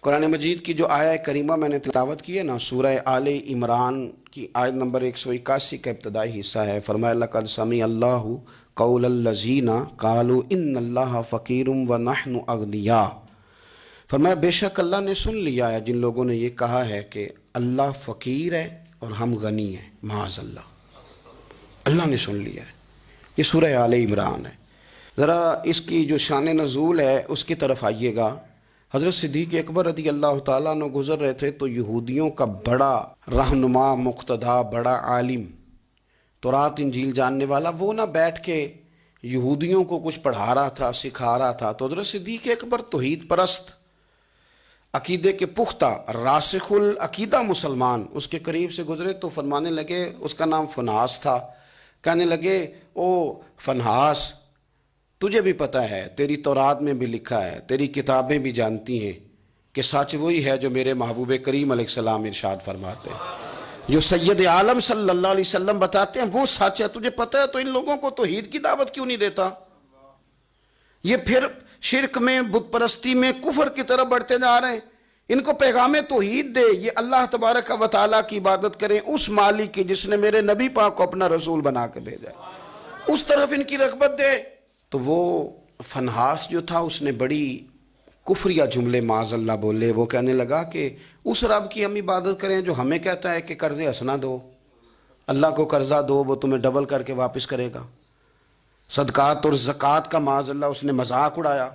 قرآن مجید کی جو آیہ کریمہ میں نے تلاوت کی ہے نا، سورہ آل عمران کی آیت نمبر 181 کا ابتدائی حصہ ہے۔ فرمایا لقد سمع اللہ قول الذین قالوا ان اللہ فقیر ونحن اغنیاء۔ فرمایا بے شک اللہ نے سن لیا ہے جن لوگوں نے یہ کہا ہے کہ اللہ فقیر ہے اور ہم غنی ہیں، معاذ اللہ۔ اللہ نے سن لیا ہے۔ یہ سورہ آل عمران ہے۔ ذرا اس کی جو شان نزول ہے اس کی طرف آئیے گا۔ حضرت صدیق اکبر رضی اللہ تعالیٰ عنہ گزر رہے تھے تو یہودیوں کا بڑا رہنما، مقتدا، بڑا عالم، تورات انجیل جاننے والا، وہ نہ بیٹھ کے یہودیوں کو کچھ پڑھا رہا تھا، سکھا رہا تھا۔ تو حضرت صدیق اکبر توحید پرست، عقیدے کے پختہ، راسخ العقیدہ مسلمان اس کے قریب سے گزرے تو فرمانے لگے، اس کا نام فنحاس تھا، کہنے لگے او فنحاس، تجھے بھی پتہ ہے، تیری تورات میں بھی لکھا ہے، تیری کتابیں بھی جانتی ہیں کہ سچ وہی ہے جو میرے محبوب کریم علیہ السلام ارشاد فرماتے ہیں، جو سید عالم صلی اللہ علیہ وسلم بتاتے ہیں وہ سچ ہے، تجھے پتہ ہے، تو ان لوگوں کو توحید کی دعوت کیوں نہیں دیتا؟ یہ پھر شرک میں، بت پرستی میں، کفر کی طرف بڑھتے جا رہے ہیں۔ ان کو پیغام توحید دے، یہ اللہ تبارک و تعالیٰ کی عبادت کریں، اس مالک کی جس نے میرے نبی پاک کو اپنا رسول بنا کے بھیجا ہے، اس طرف ان کی رغبت دے۔ تو وہ فنحاس جو تھا اس نے بڑی کفریہ جملے معاذ اللہ بولے۔ وہ کہنے لگا کہ اس رب کی ہم عبادت کریں جو ہمیں کہتا ہے کہ قرض حسنہ دو، اللہ کو قرضہ دو، وہ تمہیں ڈبل کر کے واپس کرے گا۔ صدقات اور زکوٰۃ کا معاذ اللہ اس نے مذاق اڑایا،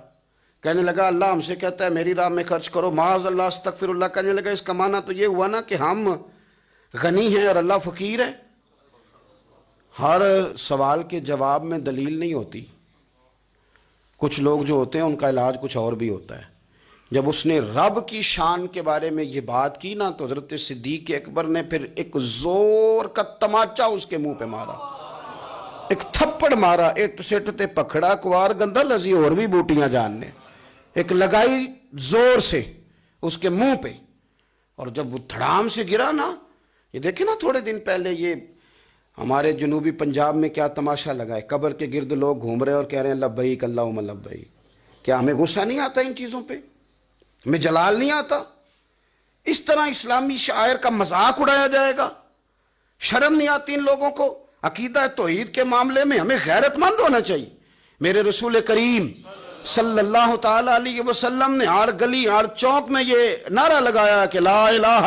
کہنے لگا اللہ ہم سے کہتا ہے میری راہ میں خرچ کرو، معاذ اللہ استغفر اللہ۔ کہنے لگا اس کا معنی تو یہ ہوا نا کہ ہم غنی ہیں اور اللہ فقیر ہے۔ ہر سوال کے جواب میں دلیل نہیں ہوتی، کچھ لوگ جو ہوتے ہیں ان کا علاج کچھ اور بھی ہوتا ہے۔ جب اس نے رب کی شان کے بارے میں یہ بات کی نا تو حضرت صدیق اکبر نے پھر ایک زور کا تماچا اس کے منہ پہ مارا، ایک تھپڑ مارا، اٹ سٹ تے پکھڑا کوار گندہ لذی اور بھی بوٹیاں جاننے، ایک لگائی زور سے اس کے منہ پہ۔ اور جب وہ دھڑام سے گرا نا، یہ دیکھیں نا تھوڑے دن پہلے یہ ہمارے جنوبی پنجاب میں کیا تماشا لگا ہے، قبر کے گرد لوگ گھوم رہے اور کہہ رہے ہیں لبیک اللہم لبیک۔ کیا ہمیں غصہ نہیں آتا ان چیزوں پہ؟ ہمیں جلال نہیں آتا؟ اس طرح اسلامی شاعر کا مذاق اڑایا جائے گا؟ شرم نہیں آتی ان لوگوں کو؟ عقیدہ توحید کے معاملے میں ہمیں غیرت مند ہونا چاہیے۔ میرے رسول کریم صلی اللہ تعالی علیہ وسلم نے ہر گلی ہر چوک میں یہ نعرہ لگایا کہ لا الہ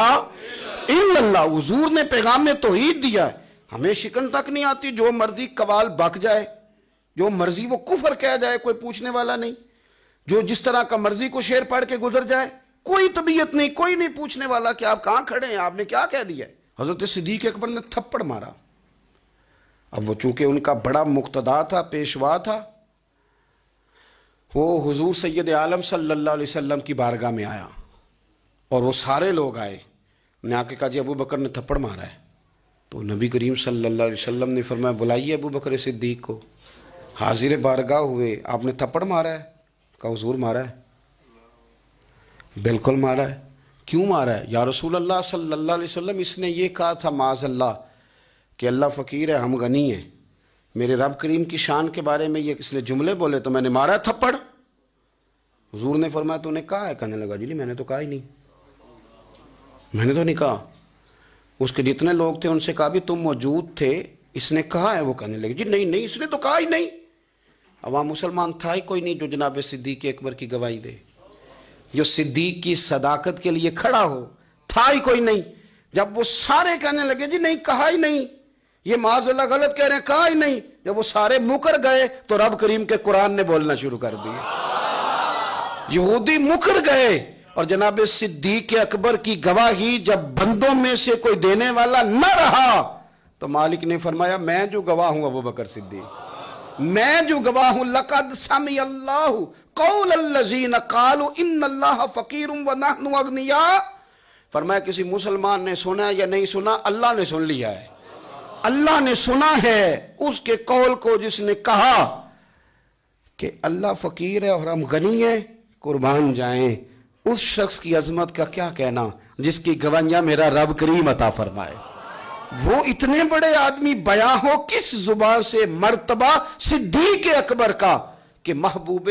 الا اللہ۔ حضور نے پیغام توحید دیا ہے، ہمیں شکن تک نہیں آتی، جو مرضی قوال بک جائے، جو مرضی وہ کفر کہہ جائے، کوئی پوچھنے والا نہیں، جو جس طرح کا مرضی کو شعر پڑھ کے گزر جائے، کوئی طبیعت نہیں، کوئی نہیں پوچھنے والا کہ آپ کہاں کھڑے ہیں، آپ نے کیا کہہ دیا ہے۔ حضرت صدیق اکبر نے تھپڑ مارا۔ اب وہ چونکہ ان کا بڑا مقتدا تھا، پیشوا تھا، وہ حضور سید عالم صلی اللہ علیہ وسلم کی بارگاہ میں آیا اور وہ سارے لوگ آئے، نے آ کے کہا جی ابو بکر نے تھپڑ مارا ہے۔ تو نبی کریم صلی اللہ علیہ وسلم نے فرمایا بلائیے ابو بکر صدیق کو۔ حاضر بارگاہ ہوئے، آپ نے تھپڑ مارا ہے؟ کہا حضور مارا ہے۔ بالکل مارا ہے۔ کیوں مارا ہے؟ یا رسول اللہ صلی اللہ علیہ وسلم اس نے یہ کہا تھا معاذ اللہ کہ اللہ فقیر ہے ہم غنی ہیں، میرے رب کریم کی شان کے بارے میں یہ اس نے جملے بولے تو میں نے مارا تھپڑ۔ حضور نے فرمایا تو نے کہا ہے؟ کہنے لگا جی نہیں میں نے تو کہا ہی نہیں، میں نے تو نہیں کہا۔ اس کے جتنے لوگ تھے ان سے کہا بھی تم موجود تھے، اس نے کہا ہے؟ وہ کہنے لگے جی نہیں نہیں اس نے تو کہا ہی نہیں۔ عوام مسلمان تھا ہی کوئی نہیں جو جناب صدیق اکبر کی گواہی دے، جو صدیق کی صداقت کے لیے کھڑا ہو، تھا ہی کوئی نہیں۔ جب وہ سارے کہنے لگے جی نہیں کہا ہی نہیں، یہ معاذ اللہ غلط کہہ رہے ہیں، کہا ہی نہیں، جب وہ سارے مکر گئے تو رب کریم کے قرآن نے بولنا شروع کر دیا۔ یہودی مکر گئے اور جناب صدیق اکبر کی گواہی جب بندوں میں سے کوئی دینے والا نہ رہا تو مالک نے فرمایا میں جو گواہ ہوں ابو بکر صدیق، میں جو گواہ ہوں لقد سمع اللہ قول الذین قالوا ان اللہ فقیر ونحن اغنیاء۔ فرمایا کسی مسلمان نے سنا یا نہیں سنا، اللہ نے سن لیا ہے، اللہ نے سنا ہے اس کے قول کو جس نے کہا کہ اللہ فقیر ہے اور ہم غنی ہیں۔ قربان جائیں اس شخص کی عظمت کا کیا کہنا جس کی گواہیاں میرا رب کریم عطا فرمائے۔ وہ اتنے بڑے آدمی بیاں ہو کس زبان سے مرتبہ صدیق اکبر کا کہ محبوب